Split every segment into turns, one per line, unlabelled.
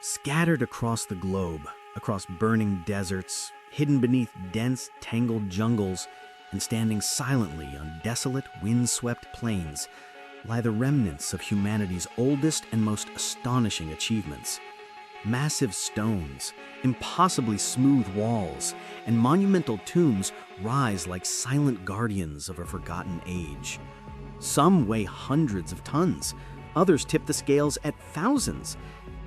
Scattered across the globe, across burning deserts, hidden beneath dense, tangled jungles, and standing silently on desolate, windswept plains, lie the remnants of humanity's oldest and most astonishing achievements. Massive stones, impossibly smooth walls, and monumental tombs rise like silent guardians of a forgotten age. Some weigh hundreds of tons, others tip the scales at thousands,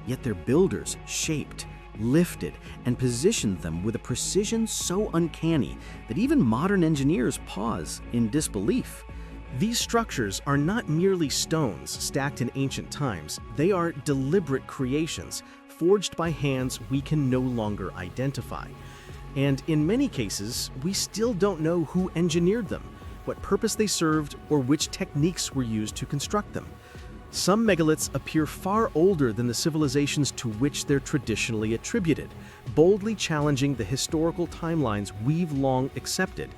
yet their builders shaped, lifted, and positioned them with a precision so uncanny that even modern engineers pause in disbelief.
These structures are not merely stones stacked in ancient times, they are deliberate creations, forged by hands we can no longer identify. And in many cases, we still don't know who engineered them, what purpose they served, or which techniques were used to construct them. Some megaliths appear far older than the civilizations to which they're traditionally attributed, boldly challenging the historical timelines we've long accepted.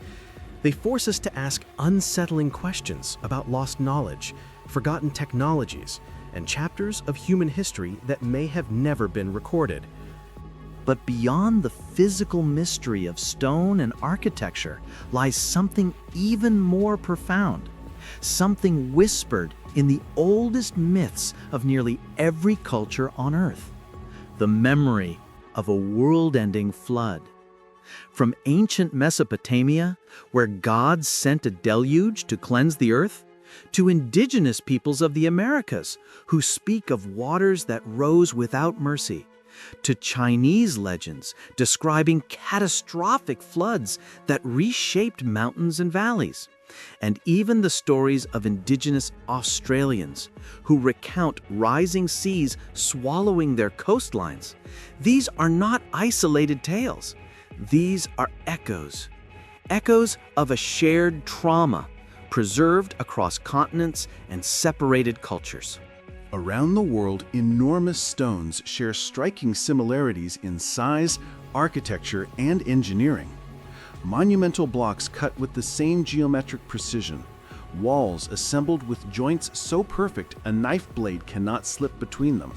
They force us to ask unsettling questions about lost knowledge, forgotten technologies, and chapters of human history that may have never been recorded.
But beyond the physical mystery of stone and architecture lies something even more profound, something whispered in the oldest myths of nearly every culture on Earth: the memory of a world-ending flood. From ancient Mesopotamia, where gods sent a deluge to cleanse the earth, to indigenous peoples of the Americas, who speak of waters that rose without mercy, to Chinese legends describing catastrophic floods that reshaped mountains and valleys, and even the stories of indigenous Australians who recount rising seas swallowing their coastlines. These are not isolated tales. These are echoes of a shared trauma, preserved across continents and separated cultures.
Around the world, enormous stones share striking similarities in size, architecture, and engineering. Monumental blocks cut with the same geometric precision, walls assembled with joints so perfect a knife blade cannot slip between them,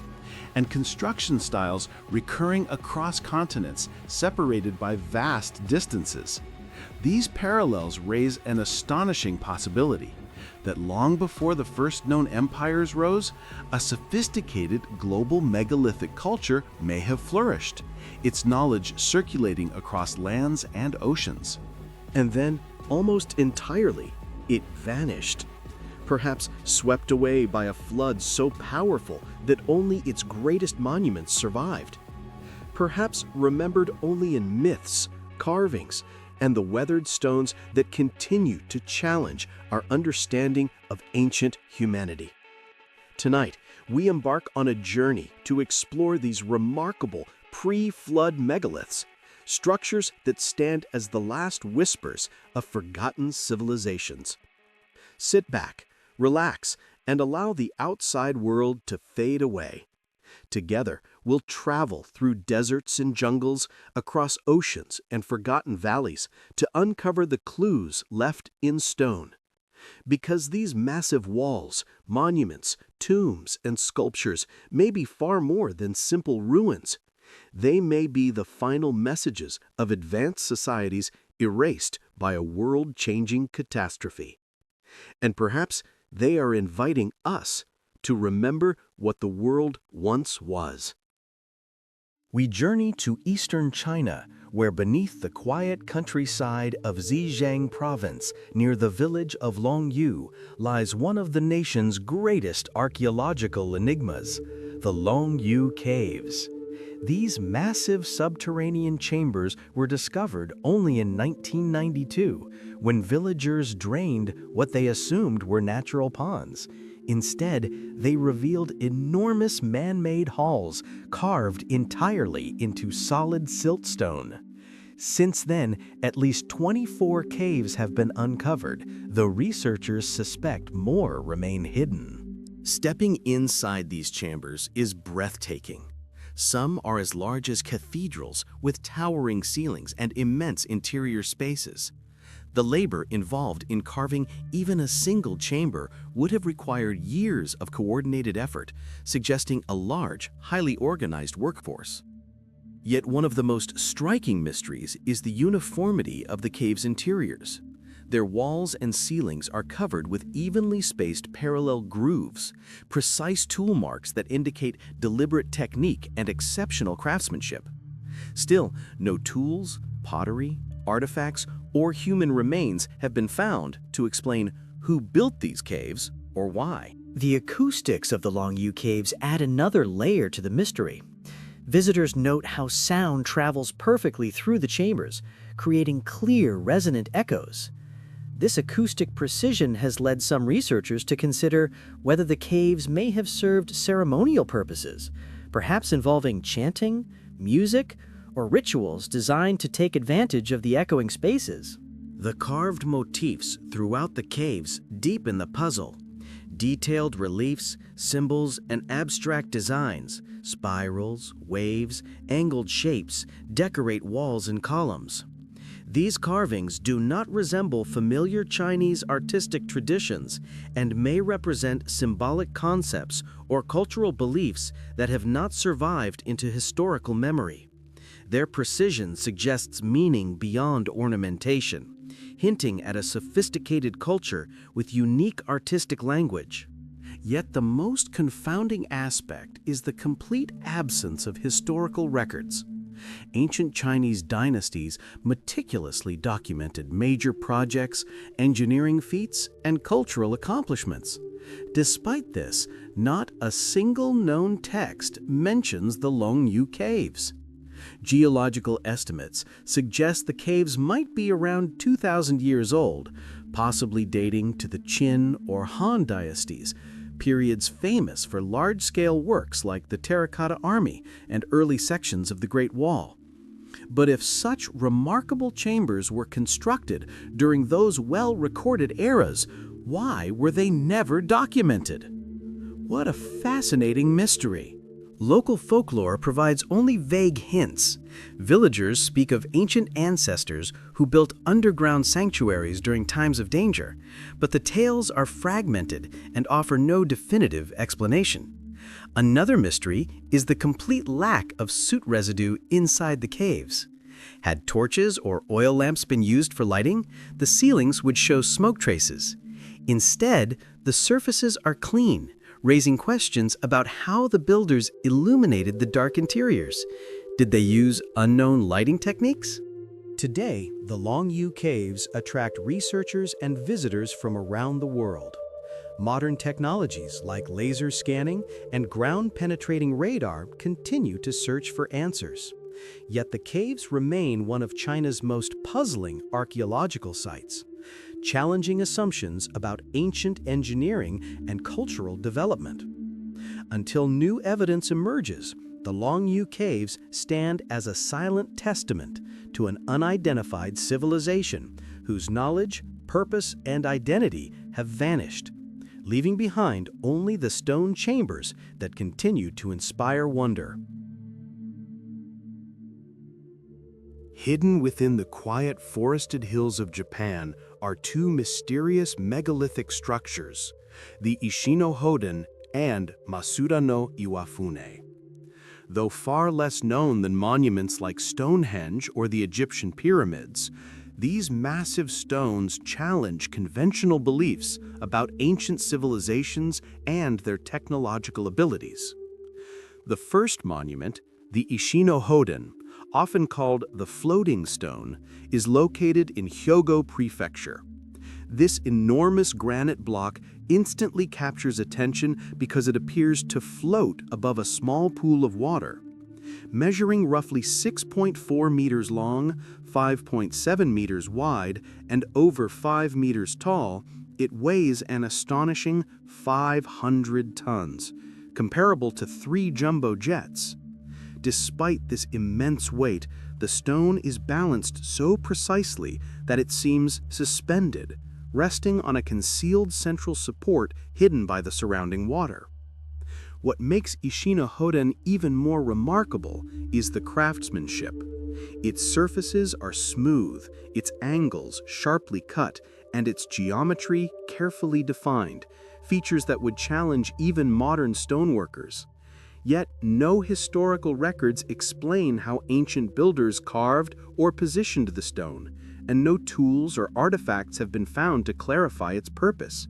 and construction styles recurring across continents, separated by vast distances. These parallels raise an astonishing possibility that long before the first known empires rose, a sophisticated global megalithic culture may have flourished, its knowledge circulating across lands and oceans.
And then, almost entirely, it vanished. Perhaps swept away by a flood so powerful that only its greatest monuments survived. Perhaps remembered only in myths, carvings, and the weathered stones that continue to challenge our understanding of ancient humanity. Tonight, we embark on a journey to explore these remarkable pre-flood megaliths, structures that stand as the last whispers of forgotten civilizations. Sit back, relax, and allow the outside world to fade away. Together, we'll travel through deserts and jungles, across oceans and forgotten valleys to uncover the clues left in stone. Because these massive walls, monuments, tombs, and sculptures may be far more than simple ruins. They may be the final messages of advanced societies erased by a world-changing catastrophe. And perhaps they are inviting us to remember what the world once was. We journey to eastern China, where beneath the quiet countryside of Zhejiang province, near the village of Longyou, lies one of the nation's greatest archaeological enigmas, the Longyou Caves. These massive subterranean chambers were discovered only in 1992, when villagers drained what they assumed were natural ponds. Instead, they revealed enormous man-made halls carved entirely into solid siltstone. Since then, at least 24 caves have been uncovered, though researchers suspect more remain hidden.
Stepping inside these chambers is breathtaking. Some are as large as cathedrals with towering ceilings and immense interior spaces.
The labor involved in carving even a single chamber would have required years of coordinated effort, suggesting a large, highly organized workforce. Yet one of the most striking mysteries is the uniformity of the cave's interiors. Their walls and ceilings are covered with evenly spaced parallel grooves, precise tool marks that indicate deliberate technique and exceptional craftsmanship. Still, no tools, pottery, artifacts, or human remains have been found to explain who built these caves or why.
The acoustics of the Longyou Caves add another layer to the mystery. Visitors note how sound travels perfectly through the chambers, creating clear, resonant echoes. This acoustic precision has led some researchers to consider whether the caves may have served ceremonial purposes, perhaps involving chanting, music, or rituals designed to take advantage of the echoing spaces.
The carved motifs throughout the caves deepen the puzzle. Detailed reliefs, symbols, and abstract designs, spirals, waves, angled shapes, decorate walls and columns. These carvings do not resemble familiar Chinese artistic traditions and may represent symbolic concepts or cultural beliefs that have not survived into historical memory. Their precision suggests meaning beyond ornamentation, hinting at a sophisticated culture with unique artistic language. Yet the most confounding aspect is the complete absence of historical records. Ancient Chinese dynasties meticulously documented major projects, engineering feats, and cultural accomplishments. Despite this, not a single known text mentions the Longyou Caves. Geological estimates suggest the caves might be around 2,000 years old, possibly dating to the Qin or Han dynasties, periods famous for large-scale works like the Terracotta Army and early sections of the Great Wall. But if such remarkable chambers were constructed during those well-recorded eras, why were they never documented? What a fascinating mystery! Local folklore provides only vague hints. Villagers speak of ancient ancestors who built underground sanctuaries during times of danger, but the tales are fragmented and offer no definitive explanation. Another mystery is the complete lack of soot residue inside the caves. Had torches or oil lamps been used for lighting, the ceilings would show smoke traces. Instead, the surfaces are clean, raising questions about how the builders illuminated the dark interiors. Did they use unknown lighting techniques?
Today, the Longyou Caves attract researchers and visitors from around the world. Modern technologies like laser scanning and ground-penetrating radar continue to search for answers. Yet the caves remain one of China's most puzzling archaeological sites, challenging assumptions about ancient engineering and cultural development. Until new evidence emerges, the Longyou Caves stand as a silent testament to an unidentified civilization whose knowledge, purpose, and identity have vanished, leaving behind only the stone chambers that continue to inspire wonder.
Hidden within the quiet forested hills of Japan are two mysterious megalithic structures, the Ishino-Hoden and Masuda no Iwafune. Though far less known than monuments like Stonehenge or the Egyptian pyramids, these massive stones challenge conventional beliefs about ancient civilizations and their technological abilities. The first monument, the Ishino-Hoden, often called the Floating Stone, is located in Hyogo Prefecture. This enormous granite block instantly captures attention because it appears to float above a small pool of water. Measuring roughly 6.4 meters long, 5.7 meters wide, and over 5 meters tall, it weighs an astonishing 500 tons, comparable to 3 jumbo jets. Despite this immense weight, the stone is balanced so precisely that it seems suspended, resting on a concealed central support hidden by the surrounding water. What makes Ishino-Hoden even more remarkable is the craftsmanship. Its surfaces are smooth, its angles sharply cut, and its geometry carefully defined, features that would challenge even modern stoneworkers. Yet, no historical records explain how ancient builders carved or positioned the stone, and no tools or artifacts have been found to clarify its purpose.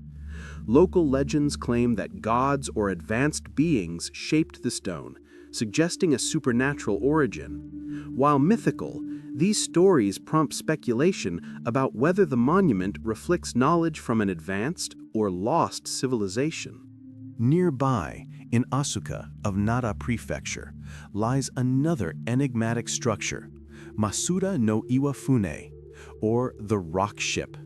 Local legends claim that gods or advanced beings shaped the stone, suggesting a supernatural origin. While mythical, these stories prompt speculation about whether the monument reflects knowledge from an advanced or lost civilization.
Nearby, in Asuka of Nara Prefecture, lies another enigmatic structure, Masuda no Iwafune, or the Rock Ship.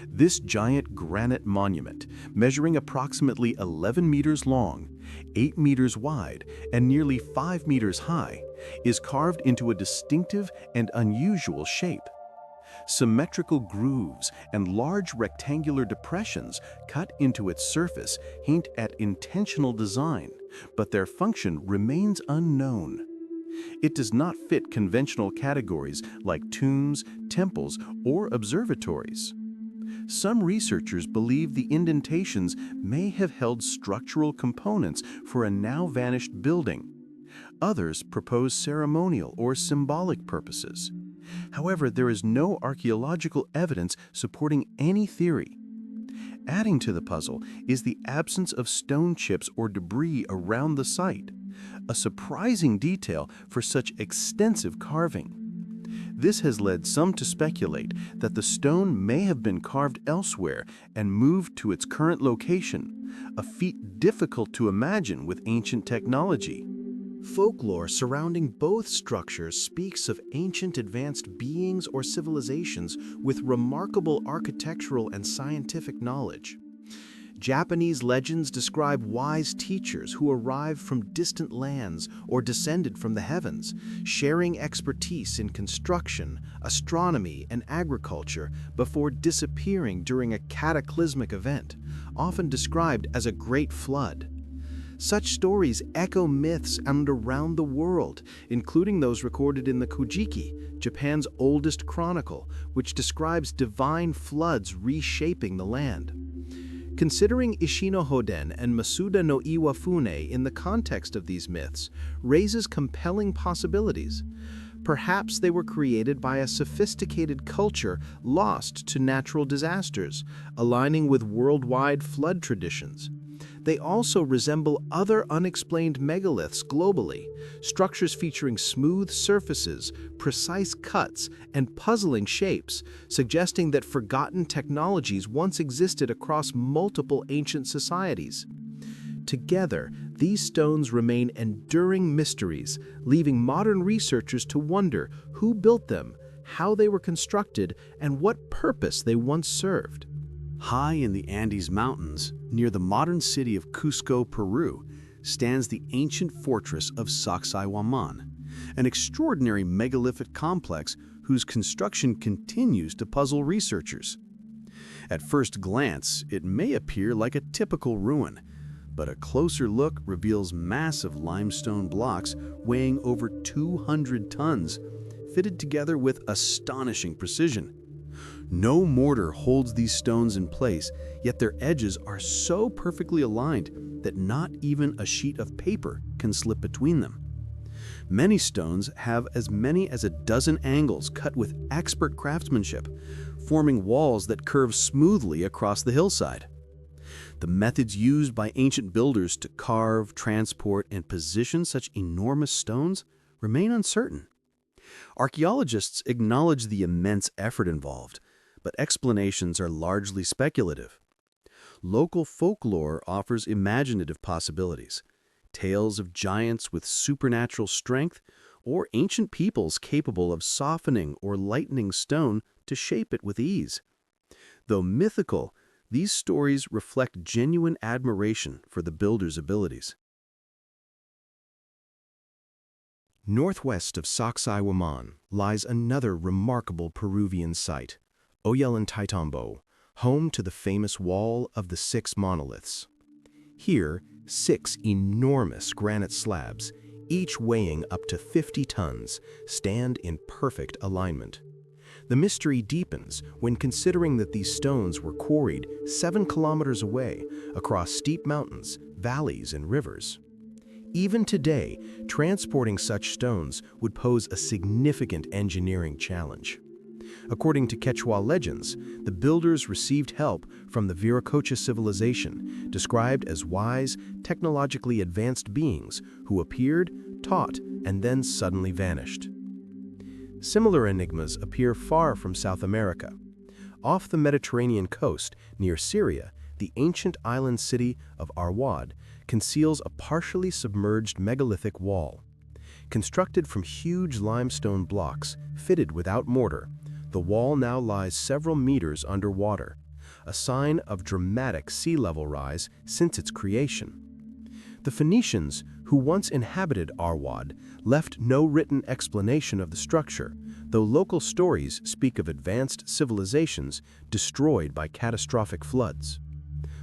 This giant granite monument, measuring approximately 11 meters long, 8 meters wide, and nearly 5 meters high, is carved into a distinctive and unusual shape. Symmetrical grooves and large rectangular depressions cut into its surface hint at intentional design, but their function remains unknown. It does not fit conventional categories like tombs, temples, or observatories. Some researchers believe the indentations may have held structural components for a now-vanished building. Others propose ceremonial or symbolic purposes. However, there is no archaeological evidence supporting any theory. Adding to the puzzle is the absence of stone chips or debris around the site, a surprising detail for such extensive carving. This has led some to speculate that the stone may have been carved elsewhere and moved to its current location, a feat difficult to imagine with ancient technology.
Folklore surrounding both structures speaks of ancient advanced beings or civilizations with remarkable architectural and scientific knowledge. Japanese legends describe wise teachers who arrived from distant lands or descended from the heavens, sharing expertise in construction, astronomy, and agriculture before disappearing during a cataclysmic event, often described as a great flood. Such stories echo myths and around the world, including those recorded in the Kojiki, Japan's oldest chronicle, which describes divine floods reshaping the land. Considering Ishino Hoden and Masuda no Iwafune in the context of these myths raises compelling possibilities. Perhaps they were created by a sophisticated culture lost to natural disasters, aligning with worldwide flood traditions. They also resemble other unexplained megaliths globally, structures featuring smooth surfaces, precise cuts, and puzzling shapes, suggesting that forgotten technologies once existed across multiple ancient societies. Together, these stones remain enduring mysteries, leaving modern researchers to wonder who built them, how they were constructed, and what purpose they once served.
High in the Andes Mountains, near the modern city of Cusco, Peru, stands the ancient fortress of Sacsayhuaman, an extraordinary megalithic complex whose construction continues to puzzle researchers. At first glance, it may appear like a typical ruin, but a closer look reveals massive limestone blocks weighing over 200 tons, fitted together with astonishing precision. No mortar holds these stones in place, yet their edges are so perfectly aligned that not even a sheet of paper can slip between them. Many stones have as many as a dozen angles cut with expert craftsmanship, forming walls that curve smoothly across the hillside. The methods used by ancient builders to carve, transport, and position such enormous stones remain uncertain. Archaeologists acknowledge the immense effort involved, but explanations are largely speculative. Local folklore offers imaginative possibilities, tales of giants with supernatural strength, or ancient peoples capable of softening or lightening stone to shape it with ease. Though mythical, these stories reflect genuine admiration for the builder's abilities.
Northwest of Sacsayhuaman lies another remarkable Peruvian site, Ollantaytambo, home to the famous Wall of the Six Monoliths. Here, 6 enormous granite slabs, each weighing up to 50 tons, stand in perfect alignment. The mystery deepens when considering that these stones were quarried 7 kilometers away across steep mountains, valleys, and rivers. Even today, transporting such stones would pose a significant engineering challenge. According to Quechua legends, the builders received help from the Viracocha civilization, described as wise, technologically advanced beings who appeared, taught, and then suddenly vanished. Similar enigmas appear far from South America. Off the Mediterranean coast, near Syria, the ancient island city of Arwad conceals a partially submerged megalithic wall. Constructed from huge limestone blocks, fitted without mortar, the wall now lies several meters underwater, a sign of dramatic sea level rise since its creation. The Phoenicians, who once inhabited Arwad, left no written explanation of the structure, though local stories speak of advanced civilizations destroyed by catastrophic floods.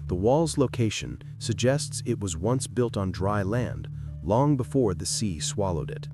The wall's location suggests it was once built on dry land, long before the sea swallowed it.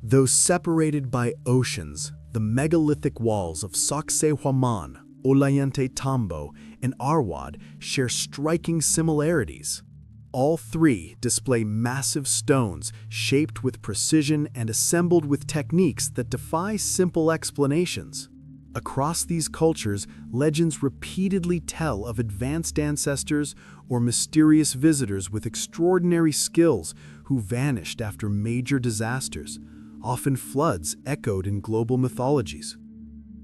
Though separated by oceans, the megalithic walls of Sacsayhuaman, Ollantaytambo, and Arwad share striking similarities. All three display massive stones shaped with precision and assembled with techniques that defy simple explanations. Across these cultures, legends repeatedly tell of advanced ancestors or mysterious visitors with extraordinary skills who vanished after major disasters, often floods echoed in global mythologies.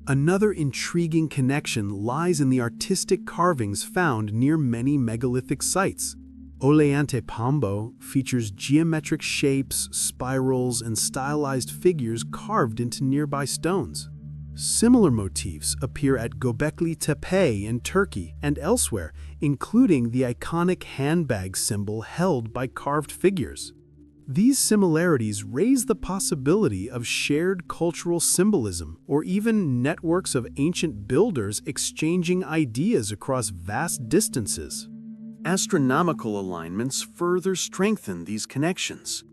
Another intriguing connection lies in the artistic carvings found near many megalithic sites. Ollantaytambo features geometric shapes, spirals, and stylized figures carved into nearby stones. Similar motifs appear at Gobekli Tepe in Turkey and elsewhere, including the iconic handbag symbol held by carved figures. These similarities raise the possibility of shared cultural symbolism or even networks of ancient builders exchanging ideas across vast distances. Astronomical alignments further strengthen these connections.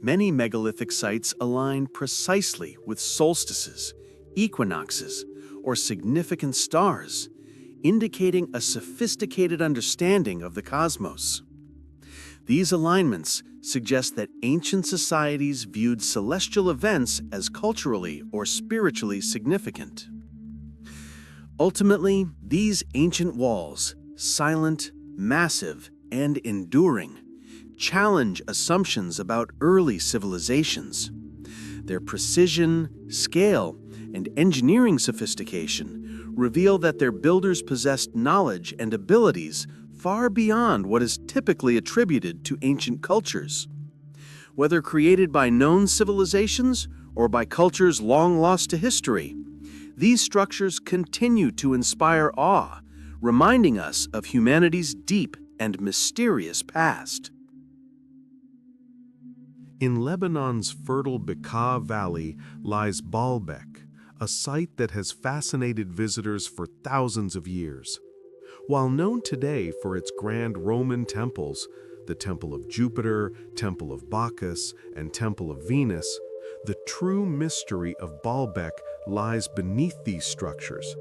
Many megalithic sites align precisely with solstices, equinoxes, or significant stars, indicating a sophisticated understanding of the cosmos. These alignments suggest that ancient societies viewed celestial events as culturally or spiritually significant. Ultimately, these ancient walls, silent, massive, and enduring, challenge assumptions about early civilizations. Their precision, scale, and engineering sophistication reveal that their builders possessed knowledge and abilities far beyond what is typically attributed to ancient cultures. Whether created by known civilizations or by cultures long lost to history, these structures continue to inspire awe, reminding us of humanity's deep and mysterious past.
In Lebanon's fertile Bekaa Valley lies Baalbek, a site that has fascinated visitors for thousands of years. While known today for its grand Roman temples, the Temple of Jupiter, Temple of Bacchus, and Temple of Venus, the true mystery of Baalbek lies beneath these structures.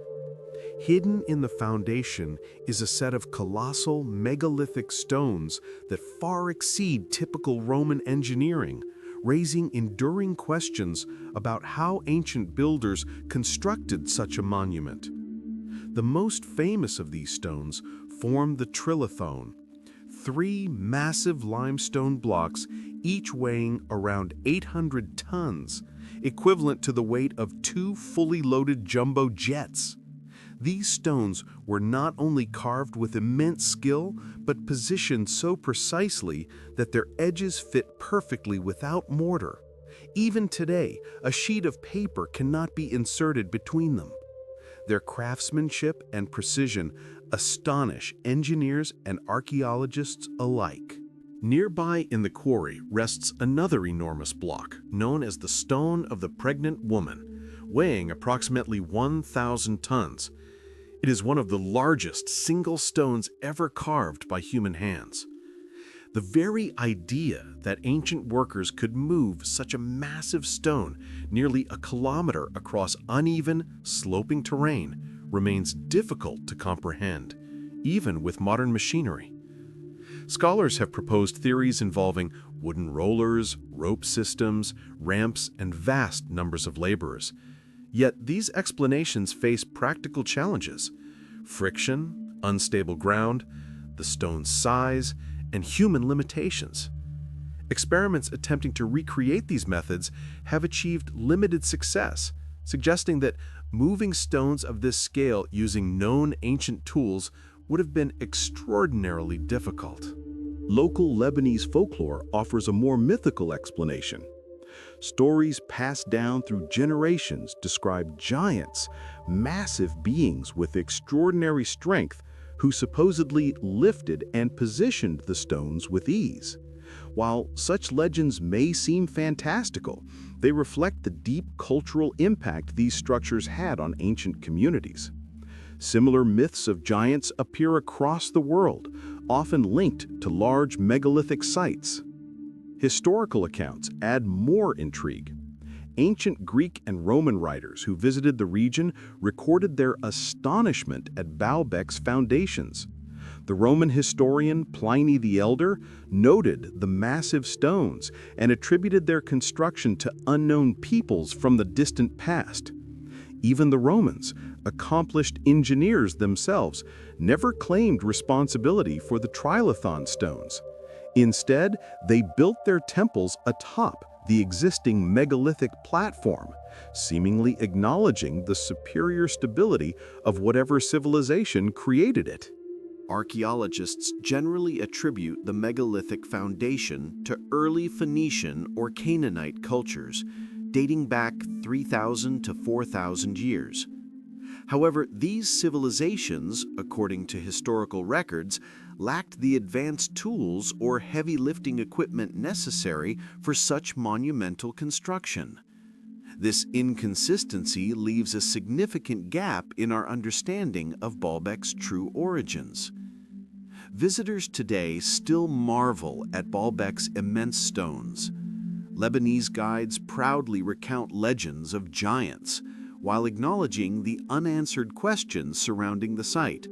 Hidden in the foundation is a set of colossal megalithic stones that far exceed typical Roman engineering, raising enduring questions about how ancient builders constructed such a monument. The most famous of these stones form the trilithon, 3 massive limestone blocks, each weighing around 800 tons, equivalent to the weight of 2 fully loaded jumbo jets. These stones were not only carved with immense skill, but positioned so precisely that their edges fit perfectly without mortar. Even today, a sheet of paper cannot be inserted between them. Their craftsmanship and precision astonish engineers and archaeologists alike. Nearby in the quarry rests another enormous block, known as the Stone of the Pregnant Woman, weighing approximately 1,000 tons. It is one of the largest single stones ever carved by human hands.
The very idea that ancient workers could move such a massive stone nearly a kilometer across uneven, sloping terrain remains difficult to comprehend, even with modern machinery. Scholars have proposed theories involving wooden rollers, rope systems, ramps, and vast numbers of laborers. Yet these explanations face practical challenges: friction, unstable ground, the stone's size, and human limitations. Experiments attempting to recreate these methods have achieved limited success, suggesting that moving stones of this scale using known ancient tools would have been extraordinarily difficult.
Local Lebanese folklore offers a more mythical explanation. Stories passed down through generations describe giants, massive beings with extraordinary strength who supposedly lifted and positioned the stones with ease. While such legends may seem fantastical, they reflect the deep cultural impact these structures had on ancient communities. Similar myths of giants appear across the world, often linked to large megalithic sites. Historical accounts add more intrigue. Ancient Greek and Roman writers who visited the region recorded their astonishment at Baalbek's foundations. The Roman historian Pliny the Elder noted the massive stones and attributed their construction to unknown peoples from the distant past. Even the Romans, accomplished engineers themselves, never claimed responsibility for the trilithon stones. Instead, they built their temples atop the existing megalithic platform, seemingly acknowledging the superior stability of whatever civilization created it.
Archaeologists generally attribute the megalithic foundation to early Phoenician or Canaanite cultures, dating back 3,000 to 4,000 years. However, these civilizations, according to historical records, lacked the advanced tools or heavy lifting equipment necessary for such monumental construction. This inconsistency leaves a significant gap in our understanding of Baalbek's true origins. Visitors today still marvel at Baalbek's immense stones. Lebanese guides proudly recount legends of giants, while acknowledging the unanswered questions surrounding the site.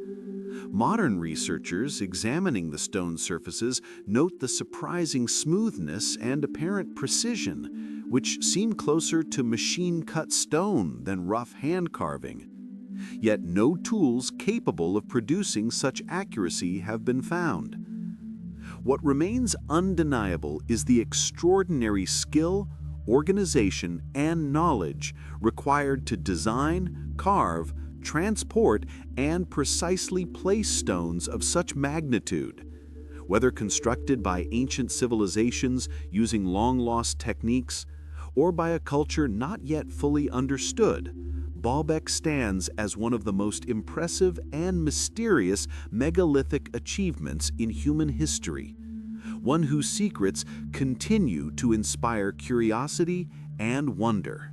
Modern researchers examining the stone surfaces note the surprising smoothness and apparent precision, which seem closer to machine-cut stone than rough hand carving. Yet no tools capable of producing such accuracy have been found. What remains undeniable is the extraordinary skill, organization, and knowledge required to design, carve, transport, and precisely place stones of such magnitude. Whether constructed by ancient civilizations using long-lost techniques, or by a culture not yet fully understood, Baalbek stands as one of the most impressive and mysterious megalithic achievements in human history, one whose secrets continue to inspire curiosity and wonder.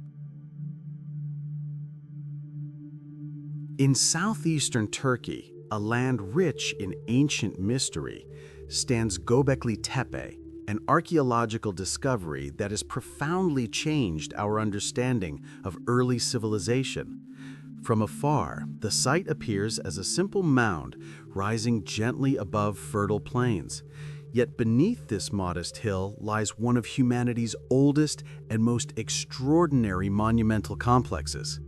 In southeastern Turkey, a land rich in ancient mystery, stands Gobekli Tepe, an archaeological discovery that has profoundly changed our understanding of early civilization. From afar, the site appears as a simple mound rising gently above fertile plains. Yet beneath this modest hill lies one of humanity's oldest and most extraordinary monumental complexes.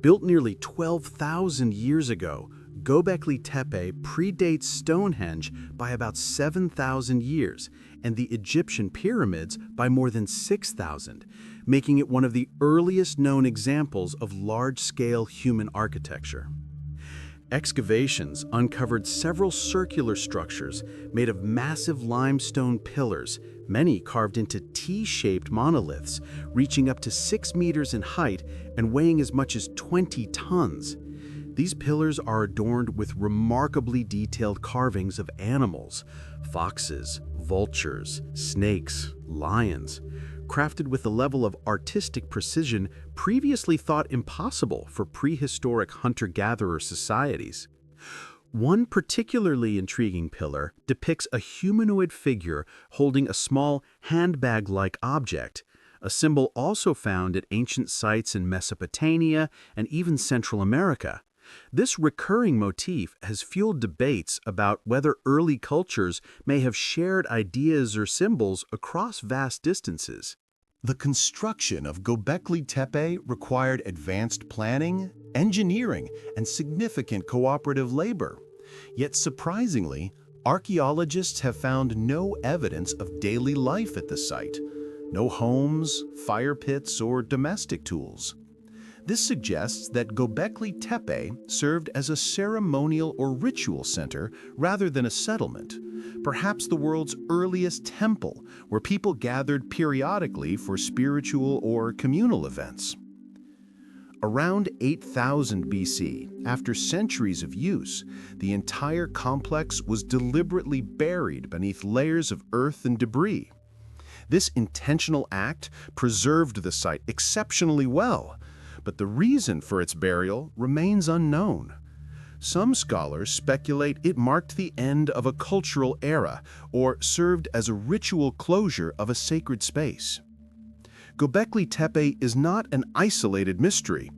Built nearly 12,000 years ago, Gobekli Tepe predates Stonehenge by about 7,000 years and the Egyptian pyramids by more than 6,000, making it one of the earliest known examples of large-scale human architecture. Excavations uncovered several circular structures made of massive limestone pillars, many carved into T-shaped monoliths, reaching up to 6 meters in height and weighing as much as 20 tons. These pillars are adorned with remarkably detailed carvings of animals, foxes, vultures, snakes, lions, crafted with a level of artistic precision previously thought impossible for prehistoric hunter-gatherer societies.
One particularly intriguing pillar depicts a humanoid figure holding a small handbag-like object, a symbol also found at ancient sites in Mesopotamia and even Central America. This recurring motif has fueled debates about whether early cultures may have shared ideas or symbols across vast distances.
The construction of Gobekli Tepe required advanced planning, engineering, and significant cooperative labor. Yet surprisingly, archaeologists have found no evidence of daily life at the site. No homes, fire pits, or domestic tools. This suggests that Gobekli Tepe served as a ceremonial or ritual center rather than a settlement, perhaps the world's earliest temple, where people gathered periodically for spiritual or communal events. Around 8000 BC, after centuries of use, the entire complex was deliberately buried beneath layers of earth and debris. This intentional act preserved the site exceptionally well, but the reason for its burial remains unknown. Some scholars speculate it marked the end of a cultural era or served as a ritual closure of a sacred space. Gobekli Tepe is not an isolated mystery.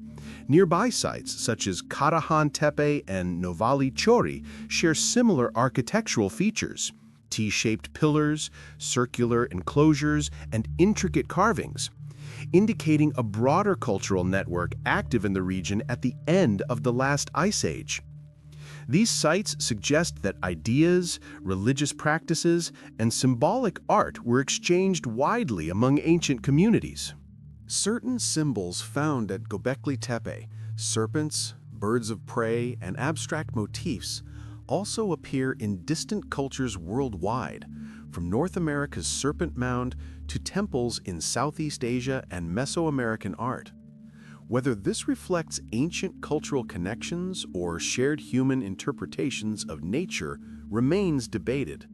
Nearby sites such as Karahan Tepe and Novali Chori share similar architectural features: T-shaped pillars, circular enclosures, and intricate carvings, indicating a broader cultural network active in the region at the end of the last ice age. These sites suggest that ideas, religious practices, and symbolic art were exchanged widely among ancient communities.
Certain symbols found at Gobekli Tepe, serpents, birds of prey, and abstract motifs, also appear in distant cultures worldwide, from North America's Serpent Mound to temples in Southeast Asia and Mesoamerican art. Whether this reflects ancient cultural connections or shared human interpretations of nature remains debated.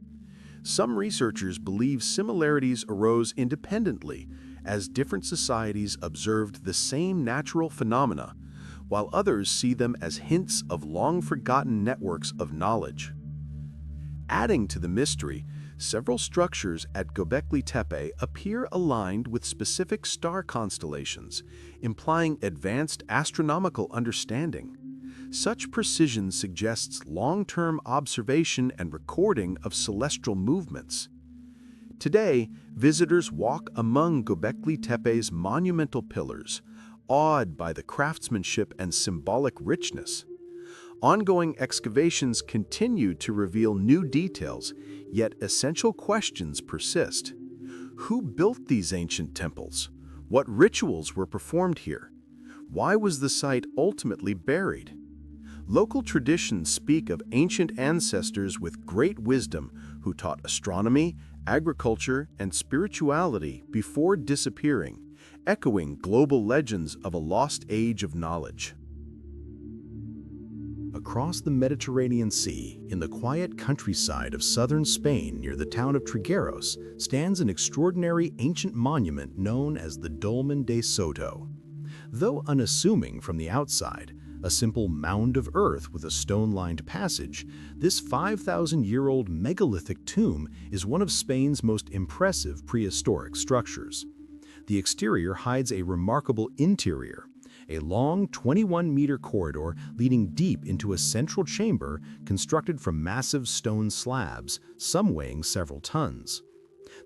Some researchers believe similarities arose independently as different societies observed the same natural phenomena, while others see them as hints of long-forgotten networks of knowledge. Adding to the mystery, several structures at Gobekli Tepe appear aligned with specific star constellations, implying advanced astronomical understanding. Such precision suggests long-term observation and recording of celestial movements. Today, visitors walk among Gobekli Tepe's monumental pillars, awed by the craftsmanship and symbolic richness. Ongoing excavations continue to reveal new details, yet essential questions persist. Who built these ancient temples? What rituals were performed here? Why was the site ultimately buried? Local traditions speak of ancient ancestors with great wisdom who taught astronomy, agriculture, and spirituality before disappearing, echoing global legends of a lost age of knowledge.
Across the Mediterranean Sea, in the quiet countryside of southern Spain near the town of Trigueros, stands an extraordinary ancient monument known as the Dolmen de Soto. Though unassuming from the outside, a simple mound of earth with a stone-lined passage, this 5,000-year-old megalithic tomb is one of Spain's most impressive prehistoric structures. The exterior hides a remarkable interior, a long 21-meter corridor leading deep into a central chamber constructed from massive stone slabs, some weighing several tons.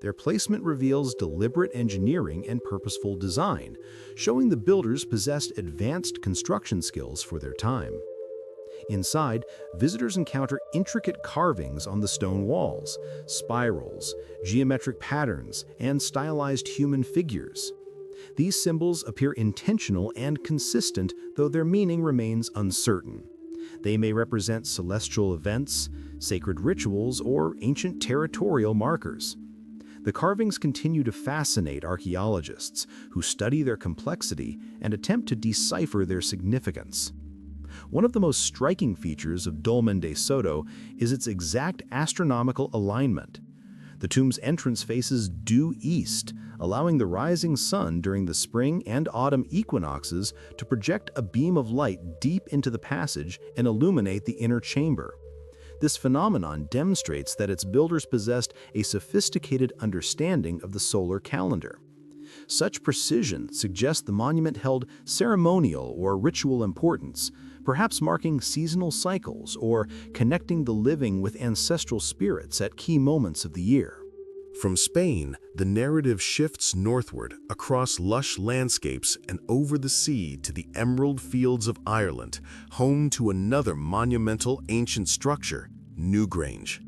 Their placement reveals deliberate engineering and purposeful design, showing the builders possessed advanced construction skills for their time. Inside, visitors encounter intricate carvings on the stone walls, spirals, geometric patterns, and stylized human figures. These symbols appear intentional and consistent, though their meaning remains uncertain. They may represent celestial events, sacred rituals, or ancient territorial markers. The carvings continue to fascinate archaeologists, who study their complexity and attempt to decipher their significance. One of the most striking features of Dolmen de Soto is its exact astronomical alignment. The tomb's entrance faces due east, allowing the rising sun during the spring and autumn equinoxes to project a beam of light deep into the passage and illuminate the inner chamber. This phenomenon demonstrates that its builders possessed a sophisticated understanding of the solar calendar. Such precision suggests the monument held ceremonial or ritual importance, perhaps marking seasonal cycles or connecting the living with ancestral spirits at key moments of the year.
From Spain, the narrative shifts northward across lush landscapes and over the sea to the emerald fields of Ireland, home to another monumental ancient structure, Newgrange.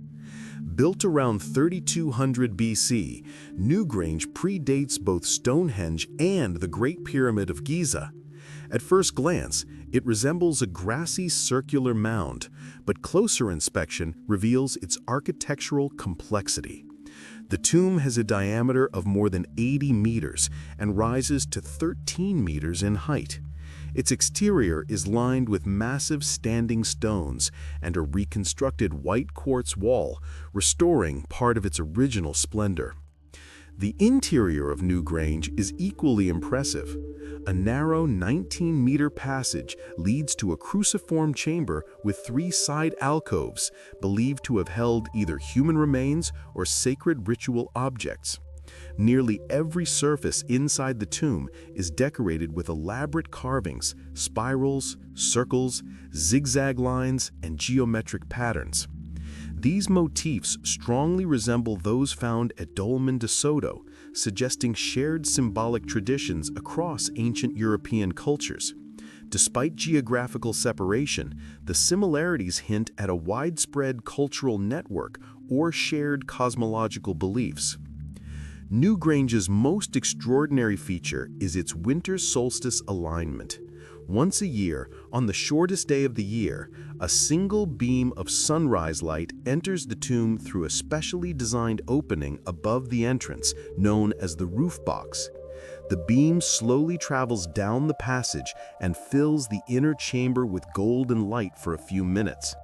Built around 3200 BC, Newgrange predates both Stonehenge and the Great Pyramid of Giza. At first glance, it resembles a grassy circular mound, but closer inspection reveals its architectural complexity. The tomb has a diameter of more than 80 meters and rises to 13 meters in height. Its exterior is lined with massive standing stones and a reconstructed white quartz wall, restoring part of its original splendor. The interior of Newgrange is equally impressive. A narrow 19-meter passage leads to a cruciform chamber with 3 side alcoves, believed to have held either human remains or sacred ritual objects. Nearly every surface inside the tomb is decorated with elaborate carvings, spirals, circles, zigzag lines, and geometric patterns. These motifs strongly resemble those found at Dolmen de Soto, suggesting shared symbolic traditions across ancient European cultures. Despite geographical separation, the similarities hint at a widespread cultural network or shared cosmological beliefs. Newgrange's most extraordinary feature is its winter solstice alignment. Once a year, on the shortest day of the year, a single beam of sunrise light enters the tomb through a specially designed opening above the entrance, known as the roof box. The beam slowly travels down the passage and fills the inner chamber with golden light for a few minutes.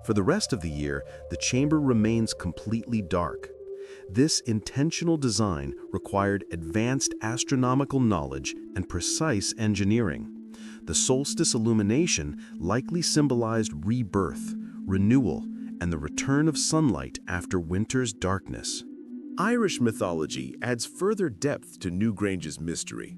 For the rest of the year, the chamber remains completely dark. This intentional design required advanced astronomical knowledge and precise engineering. The solstice illumination likely symbolized rebirth, renewal, and the return of sunlight after winter's darkness. Irish mythology adds further depth to Newgrange's mystery.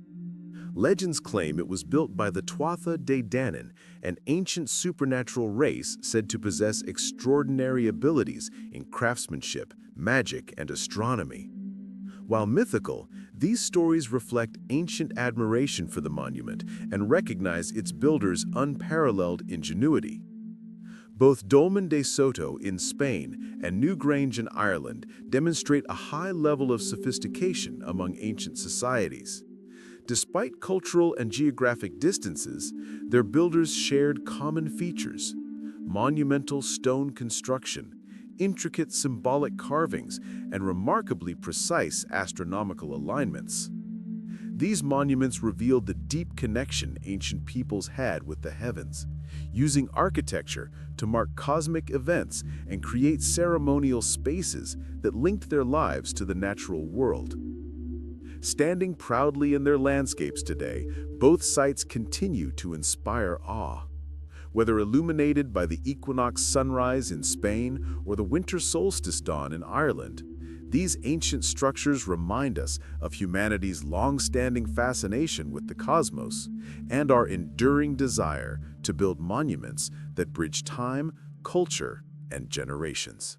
Legends claim it was built by the Tuatha De Danann, an ancient supernatural race said to possess extraordinary abilities in craftsmanship, magic, and astronomy. While mythical, these stories reflect ancient admiration for the monument and recognize its builders' unparalleled ingenuity. Both Dolmen de Soto in Spain and Newgrange in Ireland demonstrate a high level of sophistication among ancient societies. Despite cultural and geographic distances, their builders shared common features: monumental stone construction, intricate symbolic carvings, and remarkably precise astronomical alignments. These monuments revealed the deep connection ancient peoples had with the heavens, using architecture to mark cosmic events and create ceremonial spaces that linked their lives to the natural world. Standing proudly in their landscapes today, both sites continue to inspire awe. Whether illuminated by the equinox sunrise in Spain or the winter solstice dawn in Ireland, these ancient structures remind us of humanity's long-standing fascination with the cosmos and our enduring desire to build monuments that bridge time, culture, and generations.